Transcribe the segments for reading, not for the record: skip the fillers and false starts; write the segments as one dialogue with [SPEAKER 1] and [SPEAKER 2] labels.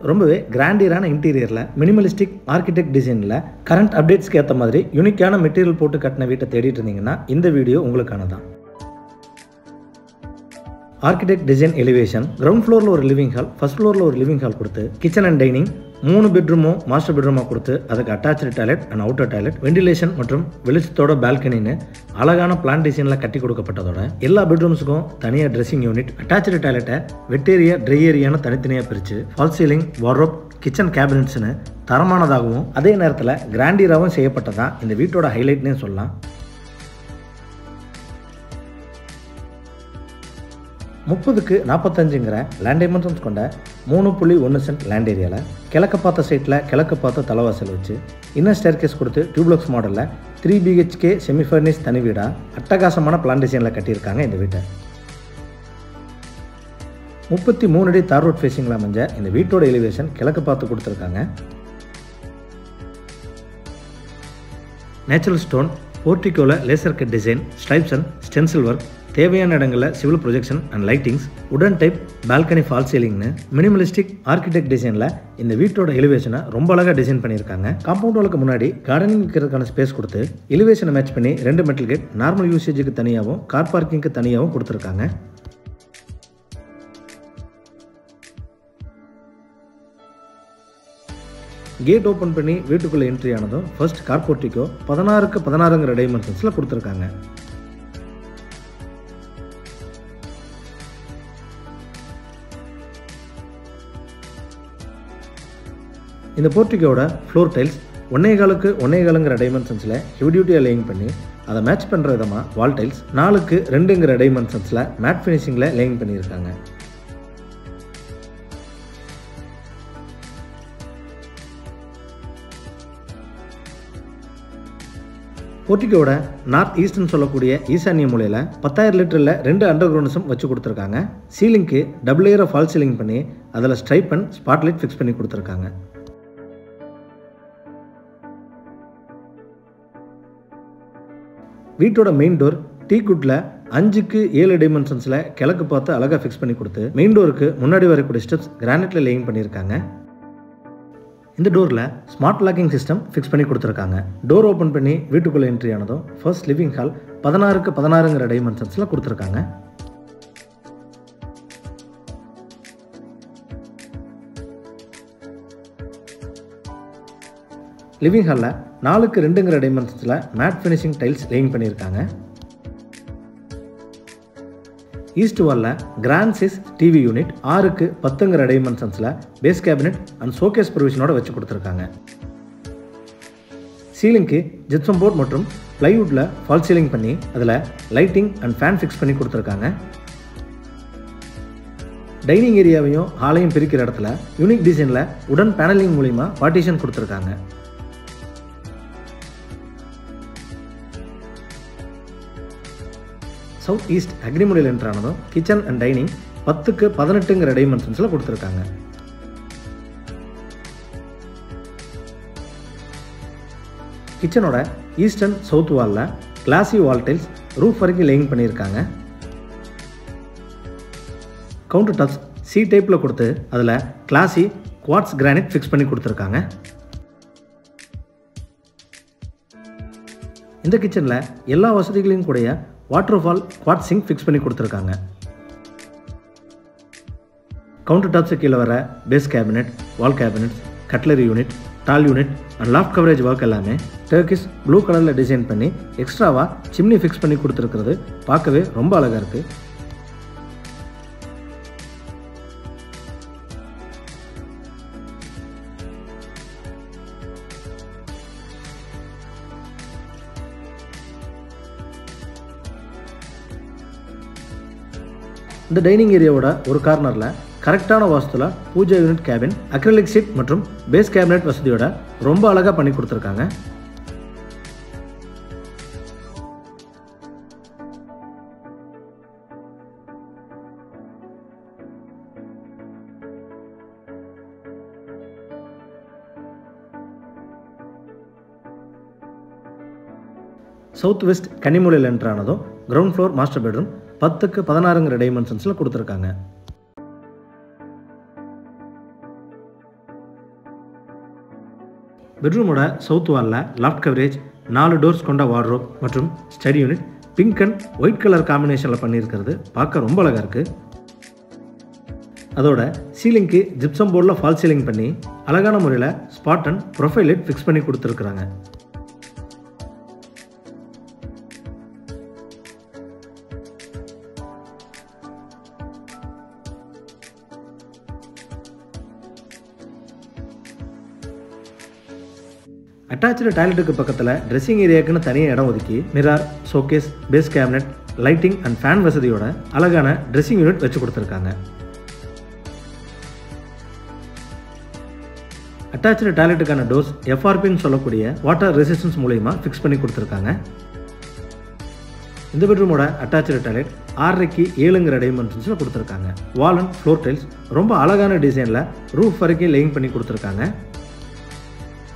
[SPEAKER 1] ரொம்பவே கிராண்டியரான இன்டீரியரில் minimalistic architect டிசைனில் current அப்டேட்ஸ்க்கு ஏற்ற மாதிரி யூனிக்கான மெட்டீரியல் போட்டு கட்டின வீட்டை தேடிட்டு இருந்தீங்கன்னா இந்த வீடியோ உங்களுக்கானதான். ஆர்கிடெக்ட் டிசைன் எலிவேஷன் கிரவுண்ட் ஃப்ளோரில் ஒரு லிவிங் ஹால், ஃபர்ஸ்ட் ஃப்ளோரில் ஒரு லிவிங் ஹால் கொடுத்து கிச்சன் அண்ட் டைனிங் 3 பெட்ரூமும் மாஸ்டர் பெட்ரூமாக கொடுத்து அதுக்கு attach toilet and outer toilet, ventilation மற்றும் வெளிச்சத்தோட பால்கனின்னு அழகான பிளான் டிசைனில் கட்டி கொடுக்கப்பட்டதோட எல்லா பெட்ரூம்ஸுக்கும் தனியாக ட்ரெஸ்ஸிங் யூனிட், அட்டாச்சு டாய்லெட்டை வெட் ஏரியா ட்ரை ஏரியான்னு தனித்தனியாக பிரித்து ஃபால் சீலிங், வார்ட்ரோப், கிச்சன் கேபினட்ஸ்னு தரமானதாகவும் அதே நேரத்தில் கிராண்டியராகவும் செய்யப்பட்டதான் இந்த வீட்டோட ஹைலைட்னே சொல்லலாம். 30க்கு 45ங்கிற லேண்ட் டைமென்ஷன்ஸ் கொண்ட 3.1 சென்ட் லேண்ட் ஏரியாவில் கிழக்கு பார்த்த சைட்டில் கிழக்கு பார்த்த தலைவாசல் வச்சு இன்னர் ஸ்டேர்கேஸ் கொடுத்து டியூப்ளக்ஸ் மாடலில் 3 BHK செமி ஃபர்னிஷ் தனி வீடாக அட்டகாசமான பிளான் டிசைனில் கட்டியிருக்காங்க இந்த வீட்டை. 33 அடி தார் ரோட் ஃபேஸிங்கில் அமைஞ்ச இந்த வீட்டோட எலிவேஷன் கிழக்கு பார்த்து கொடுத்துருக்காங்க. நேச்சுரல் ஸ்டோன் போர்ட்டிகோவில் laser cut design, stripes and stencil work, தேவையான இடங்களில் சிவில் ப்ரொஜெக்ஷன் அண்ட் லைட்டிங்ஸ், உடன் டைப் பால்கனி ஃபால் சீலிங்னு மினிமலிஸ்டிக் ஆர்கிடெக்ட் டிசைனில் இந்த வீட்டோட எலிவேஷனை ரொம்ப அழகாக டிசைன் பண்ணியிருக்காங்க. காம்பவுண்ட் வாலுக்கு முன்னாடி கார்டனிங் இருக்கிறதுக்கான ஸ்பேஸ் கொடுத்து எலிவேஷனை மேட்ச் பண்ணி 2 மெட்டல் கேட் நார்மல் யூசேஜுக்கு தனியாகவும் கார் பார்க்கிங்க்கு தனியாகவும் கொடுத்துருக்காங்க. கேட் ஓப்பன் பண்ணி வீட்டுக்குள்ளே என்ட்ரி ஆனதும் ஃபர்ஸ்ட் கார் போர்ட்டிகோ 16க்கு 16ங்கிற டைமென்ஷன்ஸில் கொடுத்துருக்காங்க. இந்த போர்ட்டிகோட ஃப்ளோர் டைல்ஸ் 1.25க்கு 1.25ங்கிற டைமென்ஷன்ஸில் ஹெவி டியூட்டியாக லேயிங் பண்ணி அதை மேட்ச் பண்ணுற விதமாக வால் டைல்ஸ் 4க்கு 2ங்கிற டைமென்ஷன்ஸில் மேட் ஃபினிஷிங்கில் லேயிங் பண்ணியிருக்காங்க. போர்ட்டிகோட நார்த் ஈஸ்ட்னு சொல்லக்கூடிய ஈசானிய மூலையில் 10,000 லிட்டரில் 2 அண்டர் கிரவுண்ட்ஸும் வச்சு கொடுத்துருக்காங்க. சீலிங்க்கு டபுள் லேயரை ஃபால் சீலிங் பண்ணி அதில் ஸ்ட்ரைப் அண்ட் ஸ்பாட்லைட் ஃபிக்ஸ் பண்ணி கொடுத்துருக்காங்க. வீட்டோட மெயின் டோர் டீக்குட்டில் 5க்கு 7 டைமென்ஷன்ஸில் கிழக்கு பார்த்து அழகாக ஃபிக்ஸ் பண்ணி கொடுத்து மெயின் டோருக்கு முன்னாடி வரக்கூடிய ஸ்டெப்ஸ் கிரானைட்டில் லேயிங் பண்ணியிருக்காங்க. இந்த டோரில் ஸ்மார்ட் லாக்கிங் சிஸ்டம் ஃபிக்ஸ் பண்ணி கொடுத்துருக்காங்க. டோர் ஓப்பன் பண்ணி வீட்டுக்குள்ளே என்ட்ரி ஆனதும் ஃபர்ஸ்ட் லிவிங் ஹால் 16க்கு 16ங்கிற டைமென்ஷன்ஸில் கொடுத்துருக்காங்க. லிவிங் ஹாலில் 4க்கு 2ங்கிற டைமென்ஷன்ஸில் மேட் ஃபினிஷிங் டைல்ஸ் லேயிங் பண்ணியிருக்காங்க. ஈஸ்ட் வாலில் கிராண்ட் சைஸ் டிவி யூனிட் 6க்கு 10ங்கிற டைமென்ஷன்ஸில் பேஸ் கேபினெட் அண்ட் ஷோகேஸ் ப்ரொவிஷனோட வச்சு கொடுத்துருக்காங்க. சீலிங்க்கு ஜிப்சம் போர்ட் மற்றும் பிளைவுட்டில் ஃபால் சீலிங் பண்ணி அதில் லைட்டிங் அண்ட் ஃபேன் ஃபிக்ஸ் பண்ணி கொடுத்துருக்காங்க. டைனிங் ஏரியாவையும் ஹாலையும் பிரிக்கிற இடத்துல யூனிக் டிசைனில் உடன் பேனலிங் மூலிமா பார்ட்டிஷன் கொடுத்துருக்காங்க. சவுத் ஈஸ்ட் அக்னிமுறையில் என்ட்ரானதும் கிச்சன் அண்ட் டைனிங் 10க்கு 18ங்கிற டைமென்ஷன்ஸில் கொடுத்துருக்காங்க. கிச்சனோட ஈஸ்ட் அண்ட் சவுத் வாலில் கிளாசி வால் டைல்ஸ் ரூஃப் வரைக்கும் லேயிங் பண்ணியிருக்காங்க. கவுண்டர் டாப்ஸ் சி டைப்பில் கொடுத்து அதில் கிளாசி குவார்ட்ஸ் கிரானைட் ஃபிக்ஸ் பண்ணி கொடுத்துருக்காங்க. இந்த கிச்சனில் எல்லா வசதிகளையும் கூடிய வாட்டர்ஃபால் குவார்ட்ஸ் சிங்க் ஃபிக்ஸ் பண்ணி கொடுத்துருக்காங்க. கவுண்டர் டாப்ஸு கீழே வர base cabinet, wall cabinet, cutlery unit, tall unit and loft coverage work எல்லாமே டர்க்கிஷ் ப்ளூ கலரில் டிசைன் பண்ணி எக்ஸ்ட்ராவாக சிம்னி ஃபிக்ஸ் பண்ணி கொடுத்துருக்கிறது பார்க்கவே ரொம்ப அழகாக இருக்குது. இந்த டைனிங் ஏரியாவோட ஒரு கார்னரில் கரெக்டான வாஸ்துல puja unit cabin, acrylic sheet மற்றும் பேஸ் கேபினெட் வசதியோட ரொம்ப அழகாக பண்ணி கொடுத்துருக்காங்க. சவுத் வெஸ்ட் கன்னிமூலையில் என்ட்ரானதும் கிரவுண்ட் ஃப்ளோர் மாஸ்டர் பெட்ரூம் 10க்கு 16ங்கிற டைமென்ஷன்ஸில் கொடுத்துருக்காங்க. பெட்ரூமோட சவுத் வாலில் லாஃப்ட் கவரேஜ், 4 டோர்ஸ் கொண்ட வார்ட்ரோப் மற்றும் study unit pink and white colour காம்பினேஷனில் பண்ணியிருக்கிறது பார்க்க ரொம்ப அழகாக இருக்குது. அதோட சீலிங்க்கு ஜிப்சம் போர்டில் ஃபால் சீலிங் பண்ணி அழகான முறையில் spot and profile light fix பண்ணி கொடுத்துருக்குறாங்க. அட்டாச்சு டாய்லெட்டுக்கு பக்கத்தில் ட்ரெஸ்ஸிங் ஏரியாவுக்குன்னு தனியாக இடம் ஒதுக்கி mirror, showcase, base cabinet, lighting and fan வசதியோட அழகான ட்ரெஸ்ஸிங் யூனிட் வச்சு கொடுத்துருக்காங்க. அட்டாச்சு டாய்லெட்டுக்கான டோர்ஸ் எஃப்ஆர்பின்னு சொல்லக்கூடிய வாட்டர் ரெசிஸ்டன்ஸ் மூலமா ஃபிக்ஸ் பண்ணி கொடுத்துருக்காங்க. இந்த பெட்ரூமோட அட்டாச்சு டாய்லெட் 6.5க்கு 7ங்கிற டைமென்ஷன்ஸில் கொடுத்துருக்காங்க. வால் அண்ட் ஃப்ளோர் டைல்ஸ் ரொம்ப அழகான டிசைனில் ரூஃப் வரைக்கும் லேயிங் பண்ணி கொடுத்துருக்காங்க.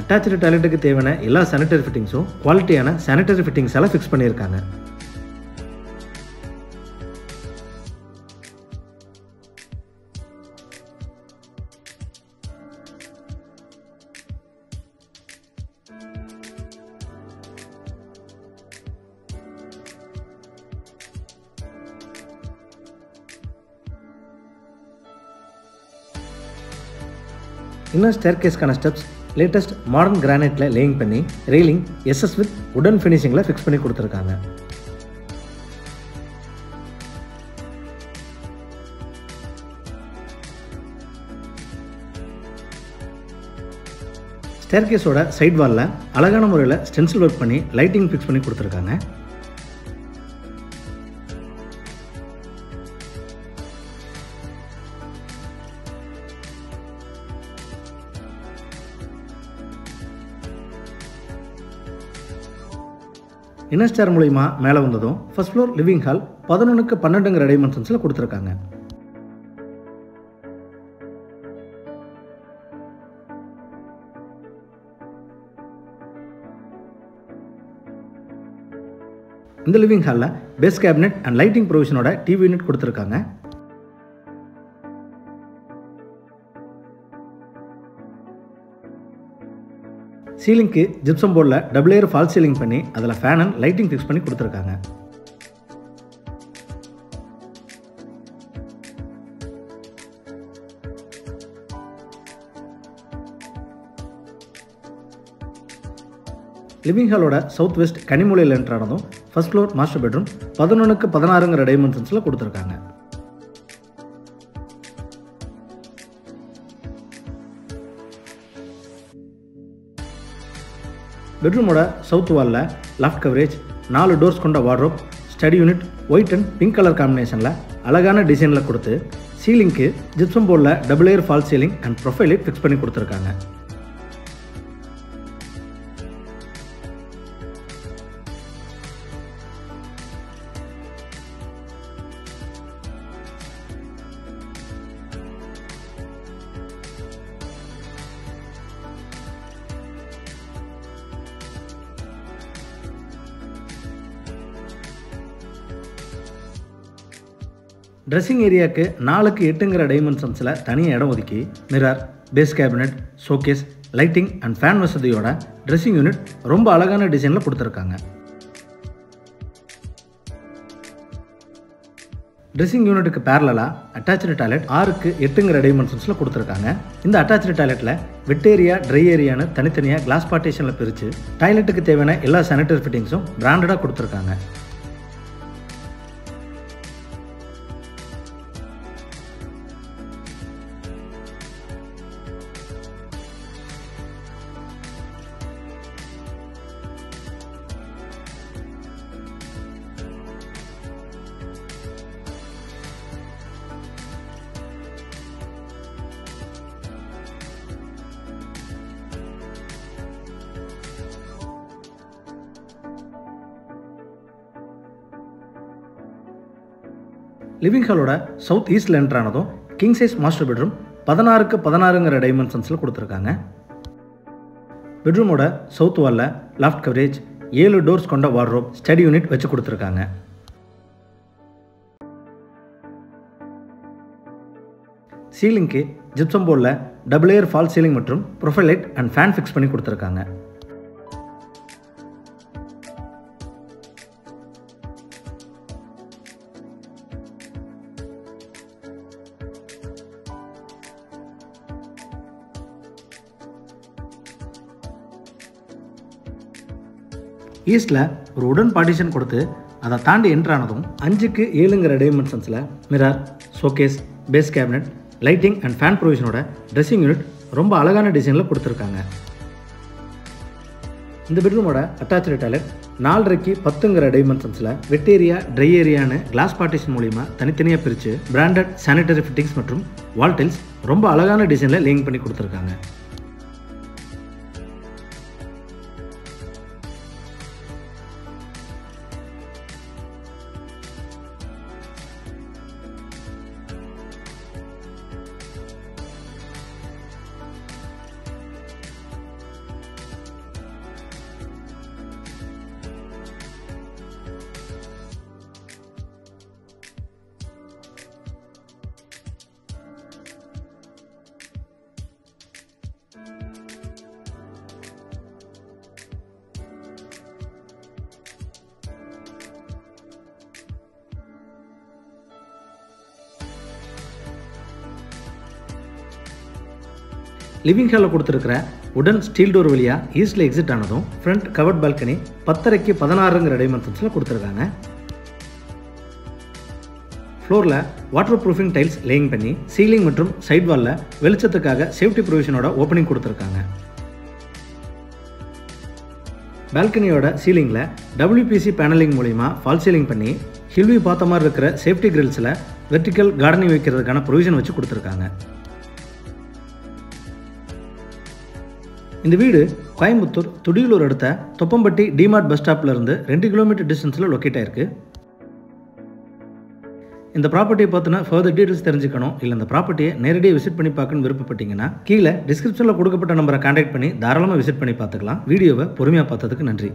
[SPEAKER 1] அட்டாச்சு டாய்லெட்டுக்கு தேவையான எல்லா சானிட்டரி ஃபிட்டிங்ஸும் குவாலிட்டியான சானிட்டரி ஃபிட்டிங்ஸால் ஃபிக்ஸ் பண்ணியிருக்காங்க. இன்னும் ஸ்டேர்கேஸ்க்கான ஸ்டெப்ஸ் லேட்டஸ்ட் மாடர்ன் கிரானைட்டில் லேயிங் பண்ணி ரெயிலிங் எஸ்எஸ் வித் உடன் ஃபினிஷிங்கில் ஃபிக்ஸ் பண்ணி கொடுத்துருக்காங்க. ஸ்டேர்கேஸோட சைட் வாலில் அழகான முறையில் ஸ்டென்சில் ஒர்க் பண்ணி லைட்டிங் ஃபிக்ஸ் பண்ணி கொடுத்துருக்காங்க. இன்னர் ஸ்டேர் மூலிமா மேலே வந்ததும் ஃபர்ஸ்ட் ஃப்ளோர் லிவிங் ஹால் 11க்கு 12ங்கிற டைமென்ஷன்ஸில் கொடுத்துருக்காங்க. இந்த லிவிங் ஹாலில் பேஸ் கேபினட் அண்ட் லைட்டிங் ப்ரொவிஷனோட டிவி யூனிட் கொடுத்துருக்காங்க. சீலிங்க்கு ஜிப்சம் போர்டில் டபுள் லேயர் ஃபால் சீலிங் பண்ணி அதில் ஃபேன் அண்ட் லைட்டிங் ஃபிக்ஸ் பண்ணி கொடுத்துருக்காங்க. லிவிங் ஹாலோட சவுத் வெஸ்ட் கனிமூலையில் என்ட்ரானதும் ஃபர்ஸ்ட் ஃப்ளோர் மாஸ்டர் பெட்ரூம் 11க்கு 16ங்கிற டைமென்ஷன்ஸில் கொடுத்துருக்காங்க. பெட்ரூமோட சவுத் வாலில் லாஃப்ட் கவரேஜ், 4 டோர்ஸ் கொண்ட wardrobe, study unit white and pink colour காம்பினேஷனில் அழகான டிசைனில் கொடுத்து சீலிங்க்கு ஜிப்சம் போர்டில் double layer fall ceiling and profile light fix பண்ணி கொடுத்துருக்காங்க. ட்ரெஸ்ஸிங் ஏரியாவுக்கு 4க்கு 8ங்கிற டைமென்ஷன்ஸில் தனியாக இடம் ஒதுக்கி mirror, base cabinet, showcase, lighting and fan வசதியோட ட்ரெஸ்ஸிங் யூனிட் ரொம்ப அழகான டிசைனில் கொடுத்துருக்காங்க. ட்ரெஸ்ஸிங் யூனிட்டுக்கு பேரலாக அட்டாச்சு டாய்லெட் 6க்கு 8ங்கிற டைமென்ஷன்ஸில் கொடுத்துருக்காங்க. இந்த அட்டாச்சு டாய்லெட்டில் வெட் ஏரியா, ட்ரை ஏரியான்னு தனித்தனியாக கிளாஸ் பார்ட்டிஷனில் பிரித்து டாய்லெட்டுக்கு தேவையான எல்லா சானிட்டரி ஃபிட்டிங்ஸும் பிராண்டடாக கொடுத்துருக்காங்க. லிவிங் ஹாலோட சவுத் ஈஸ்டில் என்ட்ரானதும் கிங் சைஸ் மாஸ்டர் பெட்ரூம் 16க்கு 16ங்கிற டைமென்ஷன்ஸில் கொடுத்துருக்காங்க. பெட்ரூமோட சவுத் வாலில் லாஃப்ட் கவரேஜ், 7 டோர்ஸ் கொண்ட வார்ட்ரோப், ஸ்டடி யூனிட் வச்சு கொடுத்துருக்காங்க. சீலிங்க்கு ஜிப்சம் போர்டில் டபுள் லேயர் ஃபால் சீலிங் மற்றும் profile light and fan fix பண்ணி கொடுத்துருக்காங்க. ஈஸ்டில் ஒரு உடன் பார்ட்டிஷன் கொடுத்து அதை தாண்டி என்ட்ரானதும் 5க்கு 7ங்கிற டைமென்ஷன்ஸில் mirror, showcase, base cabinet, lighting and fan ப்ரொவிஷனோட ட்ரெஸ்ஸிங் யூனிட் ரொம்ப அழகான டிசைனில் கொடுத்துருக்காங்க. இந்த பெட்ரூமோட அட்டாச்சு டாய்லெட் 4.5க்கு 10ங்கிற டைமென்ஷன்ஸில் வெட் ஏரியா, ட்ரை ஏரியான்னு கிளாஸ் பார்ட்டிஷன் மூலிமா தனித்தனியாக பிரித்து பிராண்டட் சானிட்டரி ஃபிட்டிங்ஸ் மற்றும் வால் டைல்ஸ் ரொம்ப அழகான டிசைனில் லேயிங் பண்ணி கொடுத்துருக்காங்க. லிவிங் ஹாலில் கொடுத்துருக்கிற உடன் ஸ்டீல் டோர் வழியாக ஈஸ்டில் எக்ஸிட் ஆனதும் ஃப்ரண்ட் கவர்ட் பால்கனி 10.5க்கு 16ங்கிற டைமென்ஷன்ஸில் கொடுத்துருக்காங்க. ஃப்ளோரில் வாட்டர் ப்ரூஃபிங் டைல்ஸ் லேயிங் பண்ணி சீலிங் மற்றும் சைட் வாலில் வெளிச்சத்துக்காக சேஃப்டி ப்ரொவிஷனோட ஓப்பனிங் கொடுத்துருக்காங்க. பால்கனியோட சீலிங்கில் WPC பேனலிங் மூலிமா ஃபால் சீலிங் பண்ணி ஹில்வி பார்த்த மாதிரி இருக்கிற சேஃப்டி கிரில்ஸில் வெர்டிக்கல் கார்டனிங் வைக்கிறதுக்கான ப்ரொவிஷன் வச்சு கொடுத்துருக்காங்க. இந்த வீடு கோயம்புத்தூர் துடியலூர் அடுத்த தொப்பம்பட்டி டிமார்ட் பஸ் ஸ்டாப்ல இருந்து 2 கிலோமீட்டர் டிஸ்டன்ஸில் லொக்கேட் ஆயிருக்கு. இந்த ப்ராப்பர்ட்டியை பார்த்தினா ஃபர்தர் டீட்டெயில்ஸ் தெரிஞ்சுக்கணும், இல்லை இந்த ப்ராப்பர்ட்டியை நேரடியாக விசிட் பண்ணி பார்க்கணும்னு விருப்பப்பட்டீங்கன்னா கீழே டிஸ்கிரிப்ஷனில் கொடுக்கப்பட்ட நம்பரை கான்டாக்ட் பண்ணி தாராளமாக விசிட் பண்ணி பார்த்துக்கலாம். வீடியோவை பொறுமையாக பார்த்ததுக்கு நன்றி.